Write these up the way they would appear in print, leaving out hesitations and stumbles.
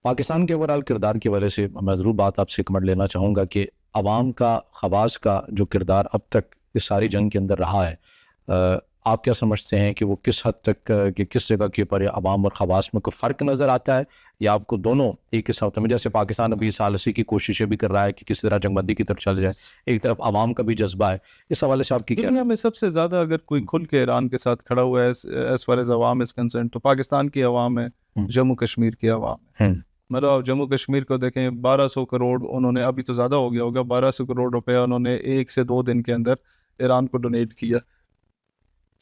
पाकिस्तान के ओवरऑल किरदार की वजह से मैं ज़रूर बात आपसे कमेंट लेना चाहूँगा कि अवाम का खवास का जो किरदार अब तक इस सारी जंग के अंदर रहा है, आप क्या समझते हैं कि वो किस हद तक कि किस जगह के ऊपर अवाम और खवास में कोई फ़र्क नज़र आता है, या आपको दोनों एक ही साथ में? जैसे पाकिस्तान अभी सालसी की कोशिशें भी कर रहा है कि किसी तरह जंगबंदी की तरफ चल जाए, एक तरफ अवाम का भी जज्बा है, इस हवाले से आपकी क्या? दुनिया में सबसे ज़्यादा अगर कोई खुल के ईरान के साथ खड़ा हुआ है as far as Awam is concern, तो पाकिस्तान की अवाम है, जम्मू कश्मीर की अवाम है। मतलब आप जम्मू कश्मीर को देखें, 1200 करोड़ उन्होंने, अभी तो ज़्यादा हो गया होगा, 1200 करोड़ रुपए उन्होंने 1 से 2 दिन के अंदर ईरान को डोनेट किया।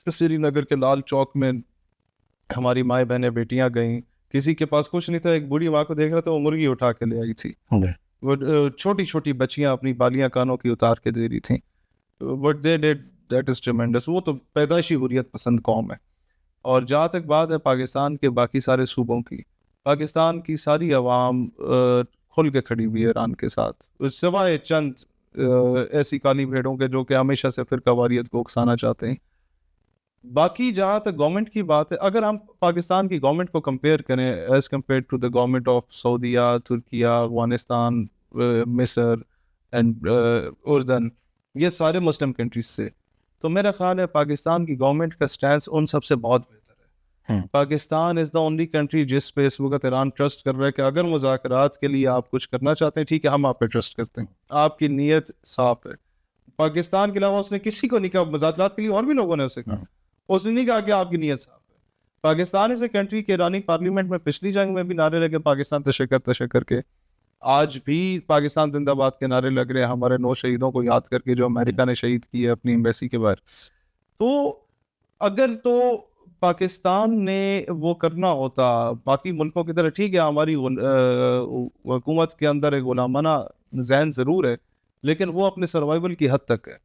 श्रीनगर के लाल चौक में हमारी माएँ बहनें बेटियां गईं, किसी के पास कुछ नहीं था, एक बूढ़ी माँ को देख रहा था, वो मुर्गी उठा के ले आई थी। वो छोटी छोटी बच्चियां अपनी बालियां कानों की उतार के दे रही थी। What they did, that is ट्रेमेंडस। वो तो पैदाइशी हुर्रियत पसंद कौम है। और जहाँ तक बात है पाकिस्तान के बाकी सारे सूबों की, पाकिस्तान की सारी आवाम खुल के खड़ी हुई है ईरान के साथ, सिवाय चंद ऐसी काली भेड़ों के जो कि हमेशा से फिर कवारियत को उकसाना चाहते हैं। बाकी जहाँ तक गवर्नमेंट की बात है, अगर हम पाकिस्तान की गवर्नमेंट को कंपेयर करें as compared to the government of Saudia, Turkiye, Afghanistan, Misr and उर्दन, ये सारे मुस्लिम कंट्रीज से, तो मेरा ख्याल है पाकिस्तान की गवर्नमेंट का स्टैंस उन सबसे बहुत बेहतर है। Pakistan is the only country जिस पे इस वक्त ईरान ट्रस्ट कर रहा है कि अगर मुज़ाकरात के लिए आप कुछ करना चाहते हैं, ठीक है, हम आप पे ट्रस्ट करते हैं, आपकी नीयत साफ है। पाकिस्तान के अलावा उसने किसी को नहीं कहा मुज़ाकरात के लिए, और भी लोगों ने उसे कहा, उसने नहीं कहा कि आपकी नीयत साफ है। पाकिस्तान इज़ ए कंट्री के ईरानी पार्लियामेंट में पिछली जंग में भी नारे लगे पाकिस्तान तशक्कर के, आज भी पाकिस्तान जिंदाबाद के नारे लग रहे हैं, हमारे 9 शहीदों को याद करके जो अमेरिका ने शहीद किए अपनी एम्बेसी के बाहर। तो अगर तो पाकिस्तान ने वो करना होता बाकी मुल्कों की तरह, ठीक है, हमारी हुकूमत के अंदर एक गुलामाना जहन ज़रूर है, लेकिन वो अपने सर्वाइवल की हद तक है।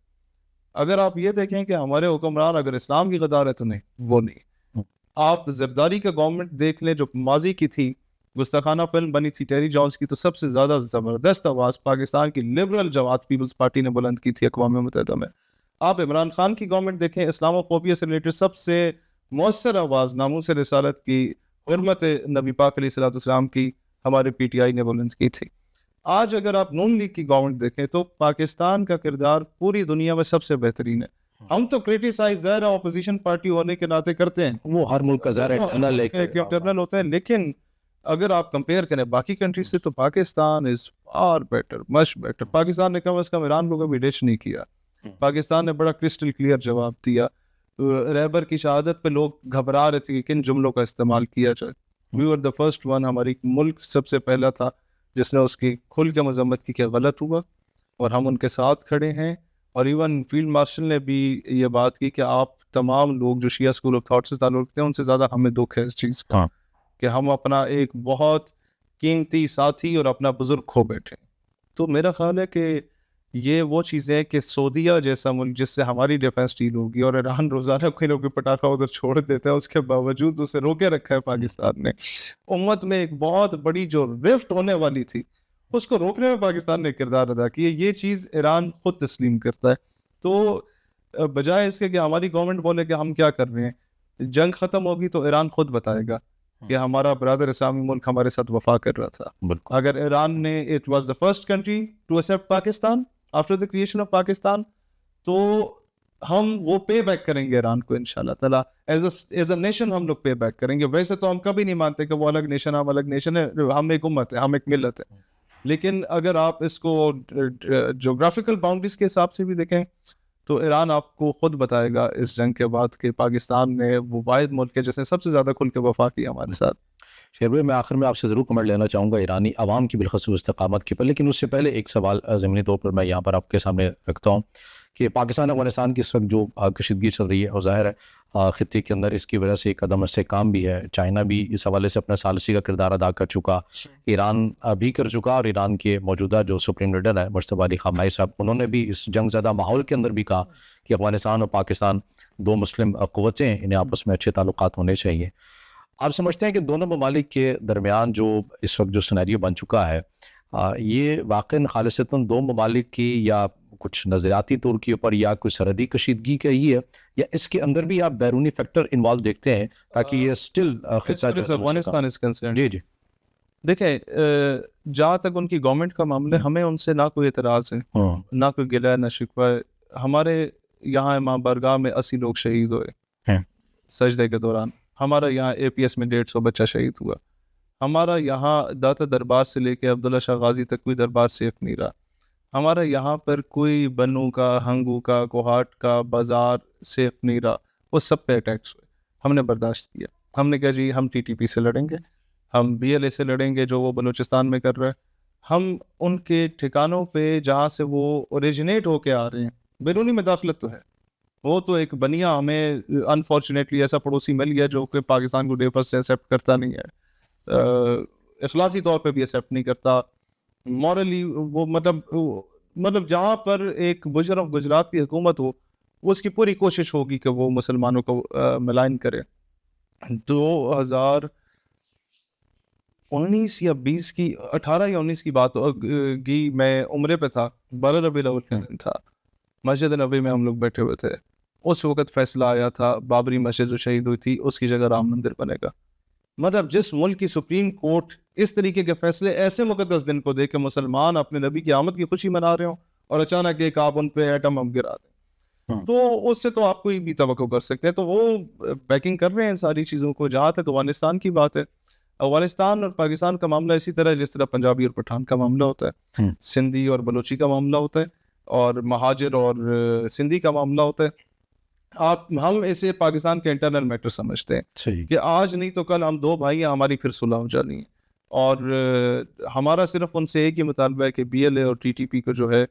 अगर आप ये देखें कि हमारे हुक्मरान अगर इस्लाम की गद्दार है तो नहीं, वो नहीं। आप जरदारी का गवर्नमेंट देख लें जो माजी की थी, गुस्ताखाना फिल्म बनी थी टेरी जॉन्स की, तो सबसे ज़्यादा ज़बरदस्त आवाज़ पाकिस्तान की लिबरल जमात पीपल्स पार्टी ने बुलंद की थी अक़वाम मुत्तहिदा में। आप इमरान खान की गवर्नमेंट देखें, इस्लामोफोबिया से रिलेटेड सबसे मौसर आवाज़ नामूस रिसालत की, हुर्मत नबी पाक अलैहिस्सलाम की, हमारे PTI ने बुलंद की थी। आज अगर आप नून लीग की गवर्नमेंट देखें तो पाकिस्तान का किरदार पूरी दुनिया में सबसे बेहतरीन है। हम तो क्रिटिसाइज ज़ाहिर ऑपोजिशन पार्टी होने के नाते करते हैं, वो हर मुल्क का ज़ाहिर इंटरनल होता है, लेकिन अगर आप कंपेयर करें बाकी कंट्रीज से तो Pakistan is far better, much better. Pakistan ने कम अज़ कम ईरान को कभी डिश नहीं किया। पाकिस्तान ने बड़ा क्रिस्टल क्लियर जवाब दिया। रहबर की शहादत पे लोग घबरा रहे थे कि किन जुमलों का इस्तेमाल किया जाए। We were the first one, हमारी मुल्क सबसे पहला था जिसने उसकी खुल के मजम्मत की कि गलत हुआ, और हम उनके साथ खड़े हैं। और इवन फील्ड मार्शल ने भी ये बात की कि आप तमाम लोग जो शिया स्कूल ऑफ थॉट से ताल्लुक़ रखते हैं, उनसे ज़्यादा हमें दुख है इस चीज़ का कि हम अपना एक बहुत कीमती साथी और अपना बुजुर्ग खो बैठे। तो मेरा ख्याल है कि ये वो चीज़ें कि सऊदीया जैसा मुल्क जिससे हमारी डिफेंस डील होगी, और ईरान रोज़ाना कोई ना कोई पटाखा उधर छोड़ देता है, उसके बावजूद उसे रोके रखा है पाकिस्तान ने। उम्मत में एक बहुत बड़ी जो रिफ्ट होने वाली थी, उसको रोकने में पाकिस्तान ने किरदार अदा किया। ये चीज़ ईरान खुद तस्लीम करता है। तो बजाय इसके कि हमारी गवर्नमेंट बोले कि हम क्या कर रहे हैं, जंग ख़त्म होगी तो ईरान खुद बताएगा कि हमारा ब्रदर इस्लामी मुल्क हमारे साथ वफा कर रहा था। अगर ईरान ने, it was the first country to accept Pakistan after the creation of Pakistan, तो हम वो पे बैक करेंगे ईरान को इंशाल्लाह ताला। एज अ नेशन हम लोग पे बैक करेंगे। वैसे तो हम कभी नहीं मानते कि वो अलग नेशन, हम अलग नेशन है, हम एक उम्मत है, हम एक मिल्लत है। लेकिन अगर आप इसको जोग्राफिकल बाउंड्रीज के हिसाब से भी देखें तो ईरान आपको खुद बताएगा इस जंग के बाद कि पाकिस्तान ने वो वाहिद मुल्क है जिसने सबसे ज़्यादा खुल के वफा की हमारे साथ। शेर भाई, मैं आखिर में आपसे ज़रूर कमेंट लेना चाहूँगा ईरानी आवाम की बिलखसूस इस्तकामत के पर, लेकिन उससे पहले एक सवाल ज़मीनी तौर पर मैं यहाँ पर आपके सामने रखता हूँ कि पाकिस्तान अफगानिस्तान की इस वक्त जो कशीदगी चल रही है, और ज़ाहिर है ख़ित्ते के अंदर इसकी वजह से एक कदम इस्तेहकाम भी है। चाइना भी इस हवाले से अपना सालसी का किरदार अदा कर चुका, ईरान भी कर चुका, और ईरान के मौजूदा जो सुप्रीम लीडर है मुश्तबा अली ख़ामेनी साहब, उन्होंने भी इस जंग ज़दा माहौल के अंदर भी कहा कि अफगानिस्तान और पाकिस्तान दो मुस्लिम क़ुव्वतें, इन्हें आपस में अच्छे ताल्लुकात होने चाहिए। आप समझते हैं कि दोनों ममालिक के दरमियान जो इस वक्त जो सिनेरियो बन चुका है, ये वाक़ई खालिसतन दो ममालिक की या कुछ नज़रियाती तौर के ऊपर या कोई सरहदी कशीदगी का ही है, या इसके अंदर भी आप बैरूनी फैक्टर इन्वॉल्व देखते हैं ताकि ये स्टिल अफगानिस्तान इज कंसर्न? जी जी देखें, जहाँ तक उनकी गवर्नमेंट का मामला है, हमें उनसे ना कोई एतराज़ है, ना कोई गिला है, ना शिकवा है। हमारे यहाँ इमाम बारगाह में 80 लोग शहीद हुए सजदे के दौरान। हमारा यहाँ APS में 150 बच्चा शहीद हुआ। हमारा यहाँ दाता दरबार से लेके अब्दुल्ला शाह गाजी तक कोई दरबार सेफ नहीं रहा। हमारा यहाँ पर कोई बन्नू का, हंगू का, कोहाट का बाजार सेफ नहीं रहा। वो सब पे अटैक्स हुए, हमने बर्दाश्त किया। हमने कहा जी हम TTP से लड़ेंगे, हम BLA से लड़ेंगे जो वो बलूचिस्तान में कर रहे हैं। हम उनके ठिकानों पे जहाँ से वो ओरिजिनेट होके आ रहे हैं, बैरूनी मुदाखलत तो है, वो तो एक बनिया हमें अनफॉर्चुनेटली ऐसा पड़ोसी मिल गया जो कि पाकिस्तान को डे फर्स्ट से एक्सेप्ट करता नहीं है, अखलाकी तौर पे भी एक्सेप्ट नहीं करता, मॉरली वो मतलब जहाँ पर एक मुशर्रफ गुजरात की हुकूमत हो, वो उसकी पूरी कोशिश होगी कि वो मुसलमानों को मिलान करे। 2019 या 20 की 18 या 19 की बात की, मैं उम्रे पे था, 12 रबीउल अव्वल का दिन था, मस्जिद नबी में हम लोग बैठे हुए थे। उस वक्त फैसला आया था बाबरी मस्जिद जो शहीद हुई थी उसकी जगह राम मंदिर बनेगा। मतलब जिस मुल्क की सुप्रीम कोर्ट इस तरीके के फैसले ऐसे मुकद्दस दिन को देख के मुसलमान अपने नबी की आमद की खुशी मना रहे हो और अचानक एक आप उन पे एटम बम गिरा दें, तो उससे तो आप कोई भी तवक्को कर सकते हैं। तो वो बैकिंग कर रहे हैं सारी चीज़ों को। जहाँ तक अफगानिस्तान की बात है, अफगानिस्तान और पाकिस्तान का मामला इसी तरह जिस तरह पंजाबी और पठान का मामला होता है, सिंधी और बलोची का मामला होता है, और महाजिर और सिंधी का मामला होता है। हम इसे पाकिस्तान के इंटरनल मैटर समझते हैं कि आज नहीं तो कल हम दो भाई हैं, हमारी फिर सुलह हो जानी है। और हमारा सिर्फ उनसे एक ही मुतालबा है कि BLA और TTP को जो है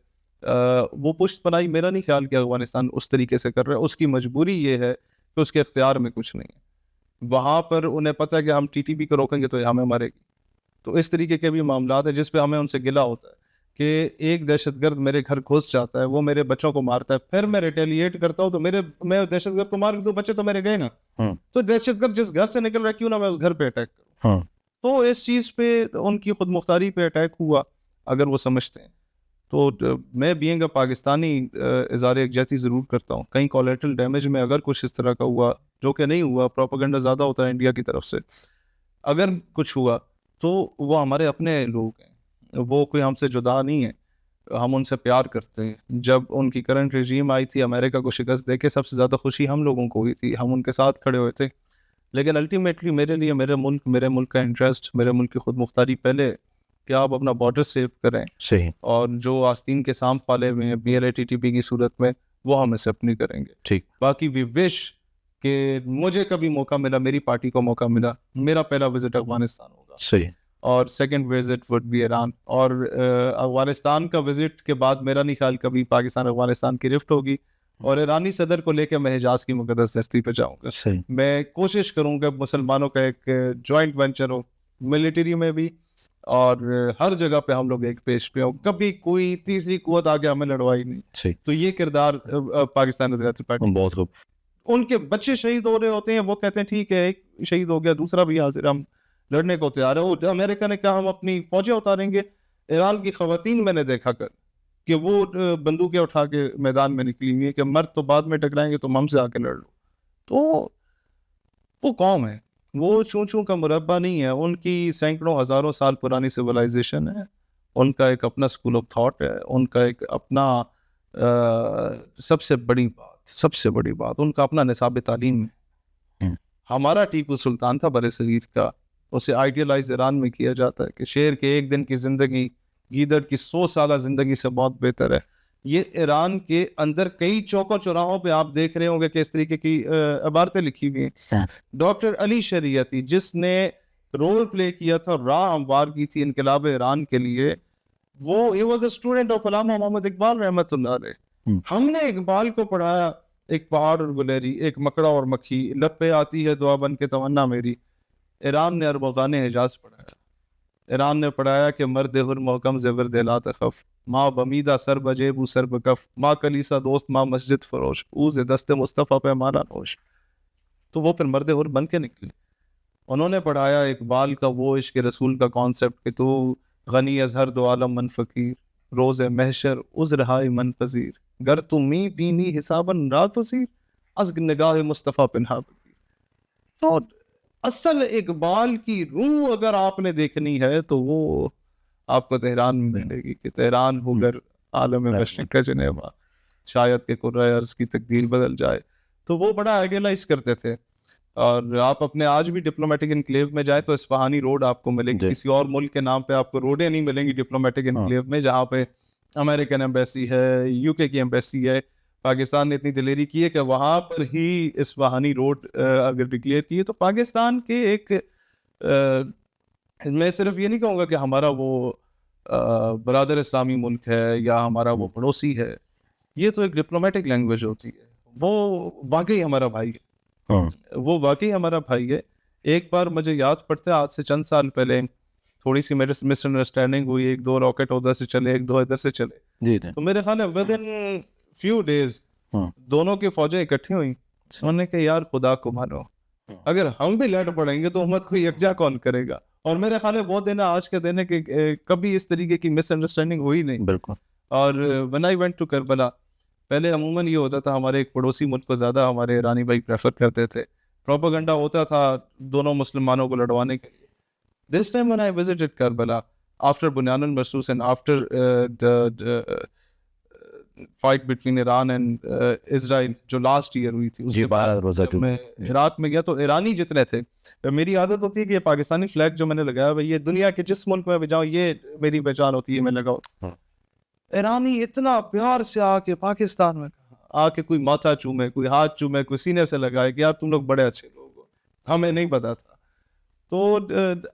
वो पुष्ट बनाई। मेरा नहीं ख्याल कि अफगानिस्तान उस तरीके से कर रहा है। उसकी मजबूरी ये है कि उसके इख्तियार में कुछ नहीं है। वहाँ पर उन्हें पता है कि हम TTP को रोकेंगे तो हमें मारेगी। तो इस तरीके के भी मामला है जिस पे हमें उनसे गिला होता है कि एक दहशतगर्द मेरे घर घुस जाता है, वो मेरे बच्चों को मारता है, फिर मैं रिटेलिएट करता हूँ तो मैं दहशतगर्द को मार दूं, बच्चे तो मेरे गए ना। तो दहशतगर्द जिस घर से निकल रहा है क्यों ना मैं उस घर पे अटैक करूं। तो इस चीज पे उनकी खुद मुख्तारी पे अटैक हुआ अगर वो समझते हैं। तो मैं बीइंग अ पाकिस्तानी इज़हार यकजहती ज़रूर करता हूँ। कहीं कोलैटरल डैमेज में अगर कुछ इस तरह का हुआ, जो कि नहीं हुआ, प्रोपेगेंडा ज़्यादा होता है इंडिया की तरफ से, अगर कुछ हुआ तो वो हमारे अपने लोग हैं, वो कोई हमसे जुदा नहीं है, हम उनसे प्यार करते हैं। जब उनकी करंट रेजीम आई थी, अमेरिका को शिकस्त देके सबसे ज़्यादा खुशी हम लोगों को हुई थी, हम उनके साथ खड़े हुए थे। लेकिन अल्टीमेटली मेरे लिए मेरे मुल्क का इंटरेस्ट, मेरे मुल्क की खुद मुख्तारी पहले कि आप अपना बॉर्डर सेव करें। सही। और जो आस्तीन के सांप पाले हुए हैं BLA TTP की सूरत में, वो हम एक्सेप्ट नहीं करेंगे। ठीक। बाकी वी विश कि मुझे कभी मौका मिला, मेरी पार्टी को मौका मिला, मेरा पहला विजिट अफगानिस्तान होगा। सही। और second visit would be Iran. और अफगानिस्तान का विजिट के बाद मेरा नहीं ख्याल कभी पाकिस्तान अफगानिस्तान की रिफ्ट होगी। और ईरानी सदर को लेकर मैं हिजाज की मुकद्दस धरती पे जाऊंगा। सही। मैं कोशिश करूंगा मुसलमानों का एक जॉइंट वेंचर हो, मिलिट्री में भी और हर जगह पे हम लोग एक पेश पे हो। कभी कोई तीसरी कुव्वत आगे हमें लड़वाई नहीं। सही। तो ये किरदार पाकिस्तान नज़रियाती पार्टी। बहुत खूब। उनके बच्चे शहीद हो रहे होते हैं, वो कहते हैं ठीक है एक शहीद हो गया, दूसरा भी हाजिर, हम लड़ने को तैयार है। अमेरिका ने कहा हम अपनी फौजें उतारेंगे। ईरान की खवातीन मैंने देखा कर कि वो बंदूकें उठा के मैदान में निकली हुई है कि मर्द तो बाद में टकराएंगे, तुम हमसे आके लड़ लो। तो वो कौम है, वो चूं चूं का मुरब्बा नहीं है। उनकी सैकड़ों हजारों साल पुरानी सिविलाइजेशन है, उनका एक अपना स्कूल ऑफ थॉट है, उनका एक अपना सबसे बड़ी बात उनका अपना निसाब तालीम है। हमारा टीपू सुल्तान था बड़े सगीर का, उसे आइडियलाइज ईरान में किया जाता है कि शेर के एक दिन की जिंदगी गीदड़ की 100 साल जिंदगी से बहुत बेहतर है। ये ईरान के अंदर कई चौकों चौराहों पे आप देख रहे होंगे कि इस तरीके की इबारतें लिखी हुई हैं। डॉक्टर अली शरीयती जिसने रोल प्ले किया था, राह हमवार की थी इनकलाब ईरान के लिए, वो ही was a student of Allama Mohammad Iqbal रहमतुल्लाह अलैह। हमने इकबाल को पढ़ाया, एक पहाड़ और गुलेरी, एक मकड़ा और मक्खी, लब पे आती है दुआ बन के तमन्ना मेरी। ईरान ने अरबगान हिजाज पढ़ाया। ईरान ने पढ़ाया कि मर्द हुर मोहकम ज़ेवर दिला तखफ, माँ बमीदा सर बजेबू सर बकफ, माँ कलीसा दोस्त माँ मस्जिद फरोश, ऊज़ दस्ते मुस्तफ़ा पैमाना नोश। तो वो फिर मर्द हुर बन के निकले। उन्होंने पढ़ाया इकबाल का वो इश्क रसूल का कॉन्सेप्ट कि तू गनी अजहर दो आलम मन फ़कीर, रोज़ महशर उज़ रहाय मन पजीर, गर तू मी बीनी हिसाबन रात पसीर, अज़ निगाह मुस्तफ़ा पिन्हा। तो असल इकबाल की रूह अगर आपने देखनी है तो वो आपको तेहरान में मिलेगी कि तेहरान होकर आलम मशरिक का जनेवा, शायद के कुर्रा अर्ज की तकदीर बदल जाए। तो वो बड़ा आइडियलाइज करते थे। और आप अपने आज भी डिप्लोमेटिक इनक्लेव में जाए तो इस्फहानी रोड आपको मिलेगी, किसी और मुल्क के नाम पे आपको रोडें नहीं मिलेंगी डिप्लोमेटिक इनक्लेव में, जहाँ पे अमेरिकन एम्बेसी है, यूके की एम्बेसी है। पाकिस्तान ने इतनी दिलेरी की है कि वहाँ पर ही इस्फहानी रोड अगर डिक्लेयर की है तो पाकिस्तान के एक मैं सिर्फ ये नहीं कहूँगा कि हमारा वो बरादर इस्लामी मुल्क है या हमारा वो पड़ोसी है, ये तो एक डिप्लोमेटिक लैंग्वेज होती है। वो वाकई हमारा भाई है, वो वाकई हमारा भाई है। एक बार मुझे याद पड़ता है, आज से चंद साल पहले थोड़ी सी मेरे मिसअंडरस्टैंडिंग हुई, एक दो रॉकेट उधर से चले, एक दो इधर से चले, जी तो मेरे ख्याल है विद इन फ्यू डेज दोनों की फौजें इकट्ठी हुई। उन्होंने कहा यार खुदा को मानो, अगर हम भी लड़ पड़ेंगे तो उम्मत को यकजा कौन करेगा। और मेरे ख्याल है वो दिन आज के दिन है कि कभी इस तरीके की मिसअंडरस्टैंडिंग हुई नहीं। बिल्कुल। और when I went to Karbala, पहले अमूमन ये होता था हमारे एक पड़ोसी मुल्क को ज़्यादा हमारे ईरानी भाई प्रेफर करते थे, प्रोपेगेंडा होता था दोनों मुसलमानों को लड़वाने के लिए। This time when I visited Karbala after Bunyan al-Marsus and after the fight between Iran and Israel जो last year हुई थी, उसके बाद जब मैं इराक में गया तो ईरानी जितने थे, मेरी आदत होती है कि ये पाकिस्तानी फ्लैग जो मैंने लगाया भाई, ये दुनिया के जिस मुल्क में भी जाऊँ ये मेरी पहचान होती है, मैं लगाऊँ। ईरानी इतना प्यार से आके पाकिस्तान में आके कोई माथा चूमे, कोई हाथ चूमे, कोई सीने से लगाए कि यार तुम लोग बड़े अच्छे लोग हो, हमें नहीं पता था। तो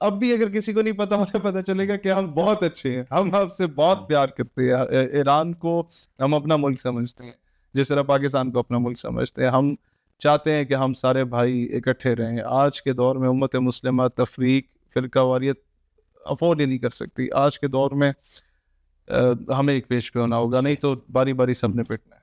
अब भी अगर किसी को नहीं पता, उन्हें पता चलेगा कि हम बहुत अच्छे हैं, हम आपसे बहुत प्यार करते हैं। ईरान को हम अपना मुल्क समझते हैं जिस तरह पाकिस्तान को अपना मुल्क समझते हैं। हम चाहते हैं कि हम सारे भाई इकट्ठे रहें। आज के दौर में उम्मत मुस्लिमा तफरीक, फ़िरका वारियत अफोर्ड ही नहीं कर सकती। आज के दौर में हमें एक पेश पे होना होगा, नहीं तो बारी बारी सबने पिटना है।